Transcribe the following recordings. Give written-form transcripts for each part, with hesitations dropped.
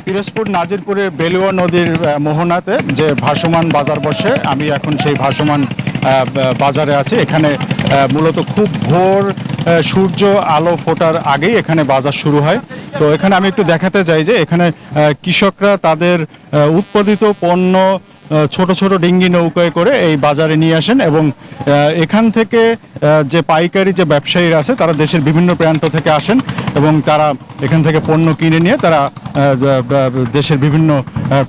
পিরোজপুর নাজিরপুরের বেলুয়া নদীর মোহনাতে যে ভাসমান বাজার বসে, আমি এখন সেই ভাসমান বাজারে আছি। এখানে মূলত খুব ভোর সূর্য আলো ফোটার আগেই এখানে বাজার শুরু হয়। তো এখানে আমি একটু দেখাতে চাই যে এখানে কৃষকরা তাদের উৎপাদিত পণ্য ছোট ছোট ডিঙ্গি নৌকায় করে এই বাজারে নিয়ে আসেন এবং এখান থেকে যে পাইকারি যে ব্যবসায়ীরা আছে তারা দেশের বিভিন্ন প্রান্ত থেকে আসেন এবং তারা এখান থেকে পণ্য কিনে নিয়ে তারা দেশের বিভিন্ন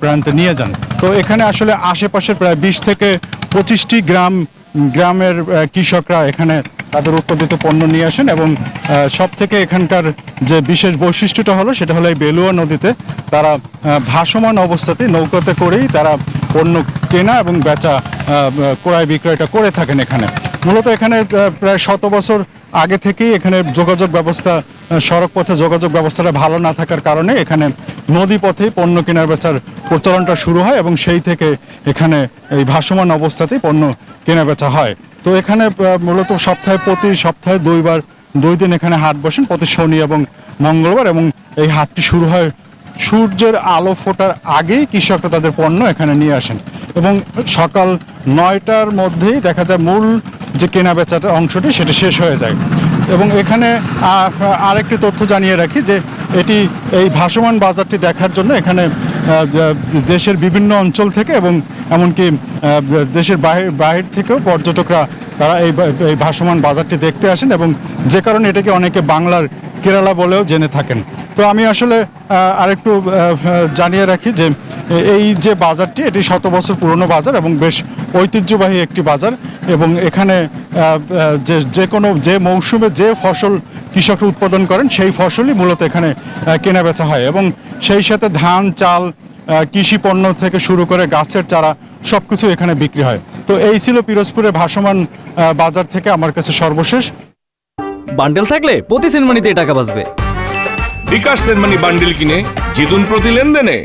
প্রান্তে নিয়ে যান। তো এখানে আসলে আশেপাশের প্রায় 20 থেকে 25টি গ্রামের কৃষকরা এখানে তাদের উৎপাদিত পণ্য নিয়ে আসেন এবং সব থেকে এখানকার যে বিশেষ বৈশিষ্ট্যটা হলো সেটা হলো এই বেলুয়া নদীতে তারা ভাসমান অবস্থাতে নৌকাতে করেই তারা পণ্য কেনা এবং বেচা ক্রয় বিক্রয়টা করে থাকেন। এখানে মূলত এখানে প্রায় 100 বছর আগে থেকেই এখানে যোগাযোগ ব্যবস্থা, সড়ক পথে যোগাযোগ ব্যবস্থাটা ভালো না থাকার কারণে এখানে নদী পথেই পণ্য কেনার বেচার প্রচলনটা শুরু হয় এবং সেই থেকে এখানে এই ভাসমান অবস্থাতেই পণ্য কেনা বেচা হয়। তো এখানে মূলত প্রতি সপ্তাহে 2 দিন এখানে হাট বসেন, প্রতি শনি এবং মঙ্গলবার, এবং এই হাটটি শুরু হয় সূর্যের আলো ফোটার আগেই কৃষকরা তাদের পণ্য এখানে নিয়ে আসেন এবং সকাল 9টার মধ্যেই দেখা যায় মূল যে কেনা বেচার অংশটি সেটা শেষ হয়ে যায়। এবং এখানে আরেকটি তথ্য জানিয়ে রাখি যে এই ভাসমান বাজারটি দেখার জন্য এখানে দেশের বিভিন্ন অঞ্চল থেকে এবং এমনকি দেশের বাইরে থেকেও পর্যটকরা তারা এই ভাসমান বাজারটি দেখতে আসেন এবং যে কারণে এটাকে অনেকে বাংলার কেরালা বলেও জেনে থাকেন। তো আমি আসলে আরেকটু জানিয়ে রাখি যে এই যে বাজারটি এটি 100 বছর পুরনো বাজার এবং বেশ ঐতিহ্যবাহী একটি বাজার এবং এখানে যে মৌসুমে যে ফসল কৃষকরা উৎপাদন করেন সেই ফসলই মূলত এখানে কেনা বেচা হয় এবং সেই সাথে ধান, চাল, কৃষি পণ্য থেকে শুরু করে গাছের চারা সব কিছু এখানে বিক্রি হয়। তো এই ছিল পিরোজপুরের ভাসমান বাজার থেকে আমার কাছে সর্বশেষ। বান্ডেল থাকলে প্রতি সেনমানিতে টাকা বাঁচবে। বিকাশ সেনমানি বান্ডেল কিনে জিতুন প্রতি লেনদেনে।